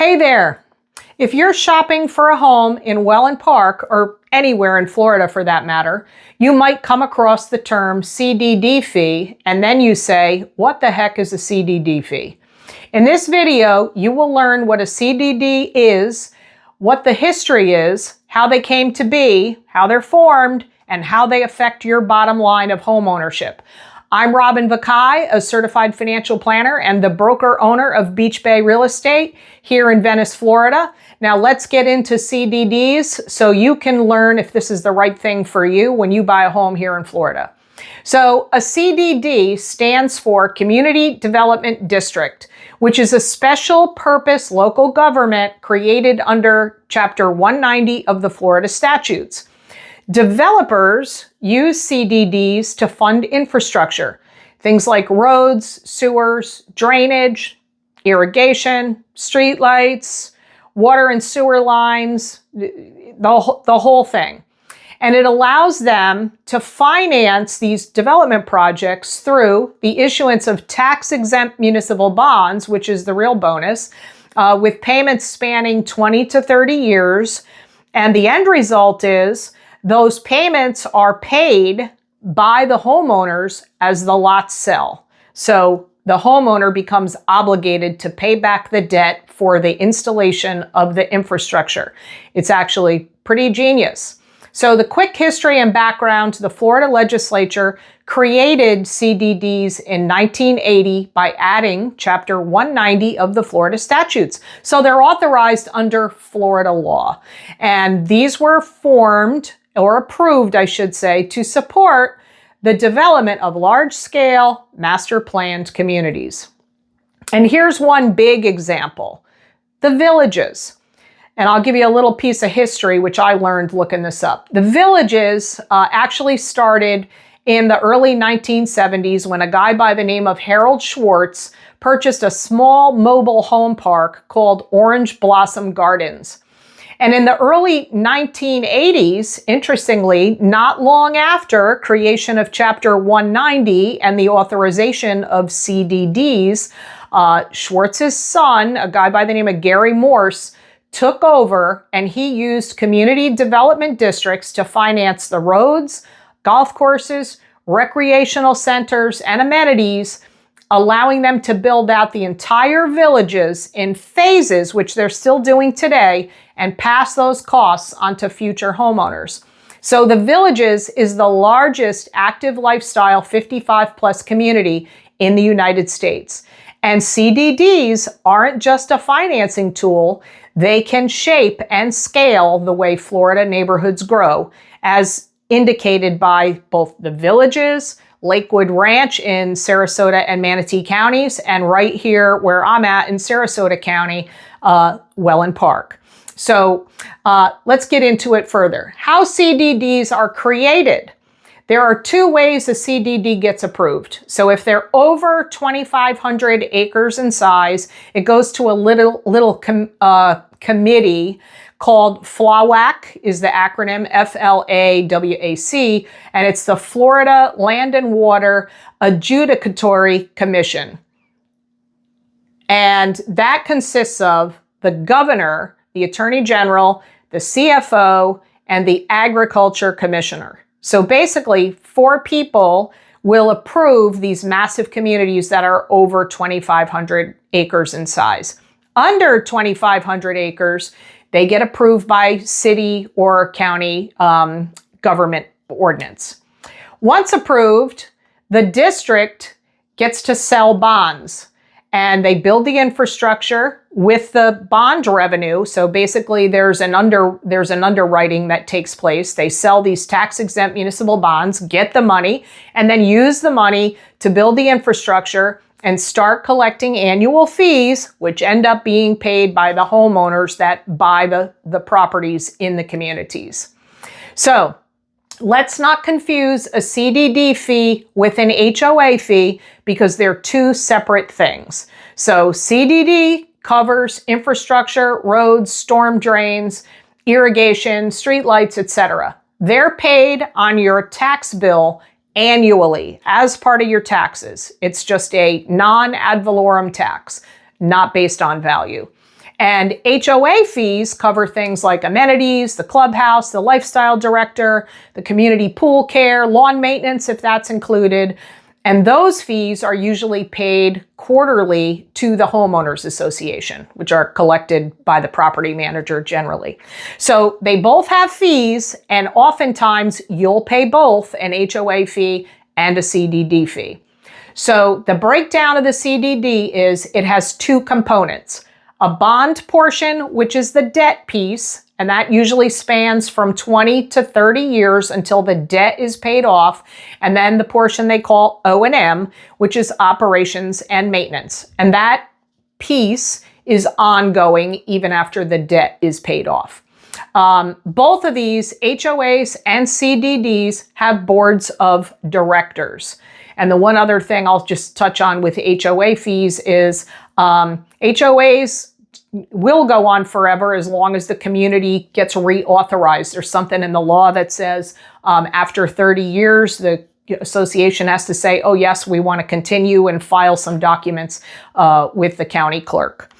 Hey there! If you're shopping for a home in Wellen Park, or anywhere in Florida for that matter, you might come across the term CDD fee, and then you say, what the heck is a CDD fee? In this video, you will learn what a CDD is, what the history is, how they came to be, how they're formed, and how they affect your bottom line of home ownership. I'm Robin Vakai, a certified financial planner and the broker owner of Beach Bay Real Estate here in Venice, Florida. Now let's get into CDDs so you can learn if this is the right thing for you when you buy a home here in Florida. So a CDD stands for Community Development District, which is a special purpose local government created under Chapter 190 of the Florida statutes. Developers use CDDs to fund infrastructure, things like roads, sewers, drainage, irrigation, streetlights, water and sewer lines, the whole thing. And it allows them to finance these development projects through the issuance of tax-exempt municipal bonds, which is the real bonus, with payments spanning 20 to 30 years. And the end result is those payments are paid by the homeowners as the lots sell. So the homeowner becomes obligated to pay back the debt for the installation of the infrastructure. It's actually pretty genius. So the quick history and background: the Florida legislature created CDDs in 1980 by adding Chapter 190 of the Florida statutes. So they're authorized under Florida law. And these were formed, or approved, I should say, to support the development of large-scale master-planned communities. And here's one big example: the villages. And I'll give you a little piece of history, which I learned looking this up. The villages actually started in the early 1970s when a guy by the name of Harold Schwartz purchased a small mobile home park called Orange Blossom Gardens. And in the early 1980s, interestingly, not long after creation of Chapter 190 and the authorization of CDDs, Schwartz's son, a guy by the name of Gary Morse, took over, and he used community development districts to finance the roads, golf courses, recreational centers, and amenities, allowing them to build out the entire villages in phases, which they're still doing today, and pass those costs onto future homeowners. So the villages is the largest active lifestyle 55 plus community in the United States. And CDDs aren't just a financing tool. They can shape and scale the way Florida neighborhoods grow, as indicated by both the villages, Lakewood Ranch in Sarasota and Manatee counties, and right here where I'm at in Sarasota County, Wellen Park. So let's get into it further. How CDDs are created. There are two ways a CDD gets approved. So if they're over 2,500 acres in size, it goes to a little committee called FLAWAC, is the acronym, FLAWAC, and it's the Florida Land and Water Adjudicatory Commission. And that consists of the governor, the attorney general, the CFO, and the agriculture commissioner. So basically, 4 people will approve these massive communities that are over 2,500 acres in size. Under 2,500 acres, they get approved by city or county government ordinance. Once approved, the district gets to sell bonds, and they build the infrastructure with the bond revenue. So basically there's an underwriting that takes place. They sell these tax-exempt municipal bonds, get the money, and then use the money to build the infrastructure and start collecting annual fees, which end up being paid by the homeowners that buy the properties in the communities. So let's not confuse a CDD fee with an HOA fee, because they're two separate things. So CDD covers infrastructure, roads, storm drains, irrigation, streetlights, etc. They're paid on your tax bill annually as part of your taxes. It's just a non-ad valorem tax, not based on value. And HOA fees cover things like amenities, the clubhouse, the lifestyle director, the community pool care, lawn maintenance, if that's included. And those fees are usually paid quarterly to the homeowners association, which are collected by the property manager generally. So they both have fees, and oftentimes you'll pay both an HOA fee and a CDD fee. So the breakdown of the CDD is it has two components. A bond portion, which is the debt piece, and that usually spans from 20 to 30 years until the debt is paid off. And then the portion they call O&M, which is operations and maintenance. And that piece is ongoing even after the debt is paid off. Both of these, HOAs and CDDs, have boards of directors. And the one other thing I'll just touch on with HOA fees is HOAs will go on forever as long as the community gets reauthorized. There's something in the law that says after 30 years, the association has to say, oh yes, we want to continue, and file some documents with the county clerk.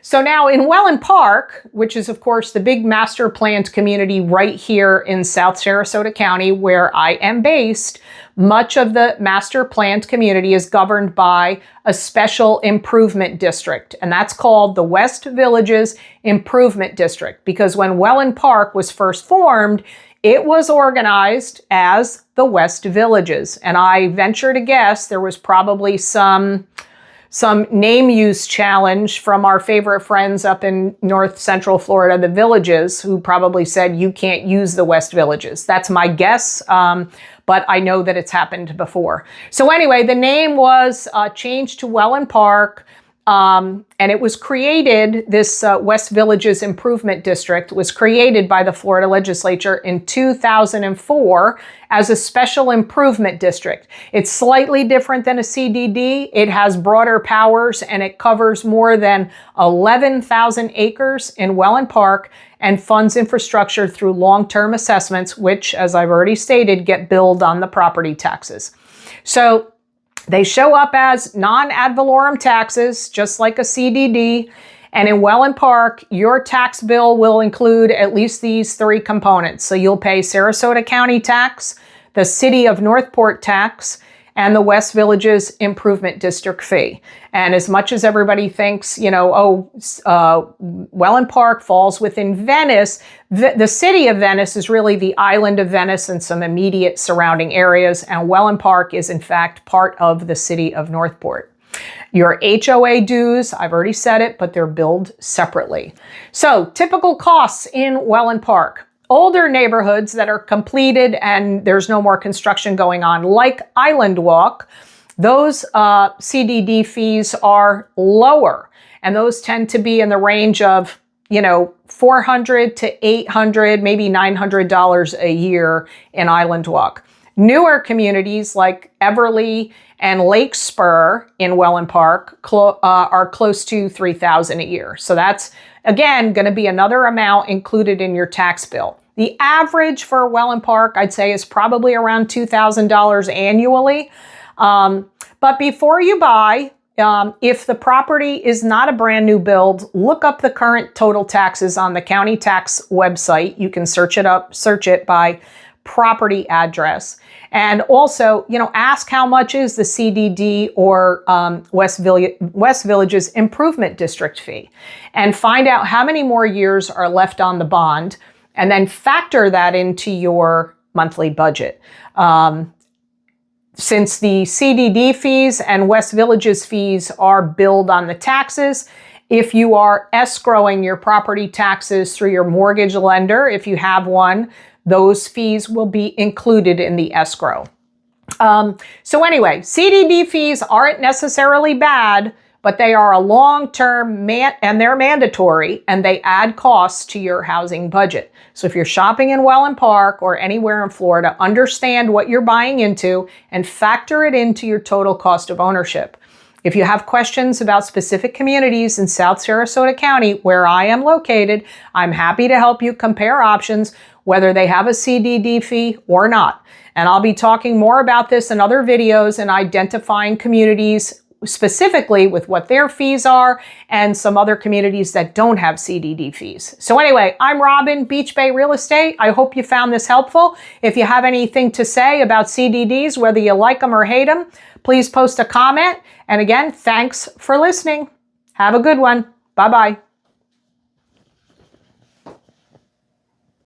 So now in Wellen Park, which is of course the big master planned community right here in South Sarasota County where I am based, much of the master planned community is governed by a special improvement district, and that's called the West Villages Improvement District, because when Wellen Park was first formed, it was organized as the West Villages. And I venture to guess there was probably some name use challenge from our favorite friends up in North Central Florida, the Villages, who probably said, you can't use the West Villages. That's my guess, but I know that it's happened before. So anyway, the name was changed to Wellen Park, and it was created, this West Villages Improvement District was created by the Florida legislature in 2004 as a special improvement district. It's slightly different than a CDD. It has broader powers, and it covers more than 11,000 acres in Wellen Park and funds infrastructure through long-term assessments, which, as I've already stated, get billed on the property taxes. So they show up as non-ad valorem taxes, just like a CDD. And in Wellen Park, your tax bill will include at least these three components. So you'll pay Sarasota County tax, the City of Northport tax, and the West Villages Improvement District fee. And as much as everybody thinks, you know, Wellen Park falls within Venice, the city of Venice is really the island of Venice and some immediate surrounding areas, and Wellen Park is in fact part of the City of Northport. Your HOA dues, I've already said it, but they're billed separately. So typical costs in Wellen Park. Older neighborhoods that are completed and there's no more construction going on, like Island Walk, those CDD fees are lower. And those tend to be in the range of, you know, $400 to $800, maybe $900 a year in Island Walk. Newer communities like Everly and Lake Spur in Wellen Park are close to $3,000 a year. So that's, again, going to be another amount included in your tax bill. The average for Wellen Park, I'd say, is probably around $2,000 annually. But before you buy, if the property is not a brand new build, look up the current total taxes on the county tax website. You can search it by property address. And also, you know, ask how much is the CDD or West Villages Improvement District fee, and find out how many more years are left on the bond, and then factor that into your monthly budget. Since the CDD fees and West Villages fees are billed on the taxes, if you are escrowing your property taxes through your mortgage lender, if you have one, those fees will be included in the escrow. So anyway, CDD fees aren't necessarily bad, but they are a long-term and they're mandatory, and they add costs to your housing budget. So if you're shopping in Wellen Park or anywhere in Florida, understand what you're buying into and factor it into your total cost of ownership. If you have questions about specific communities in South Sarasota County, where I am located, I'm happy to help you compare options, whether they have a CDD fee or not. And I'll be talking more about this in other videos and identifying communities specifically with what their fees are and some other communities that don't have CDD fees. So anyway, I'm Robin, Beach Bay Real Estate. I hope you found this helpful. If you have anything to say about CDDs, whether you like them or hate them, please post a comment. And again, thanks for listening. Have a good one. Bye-bye.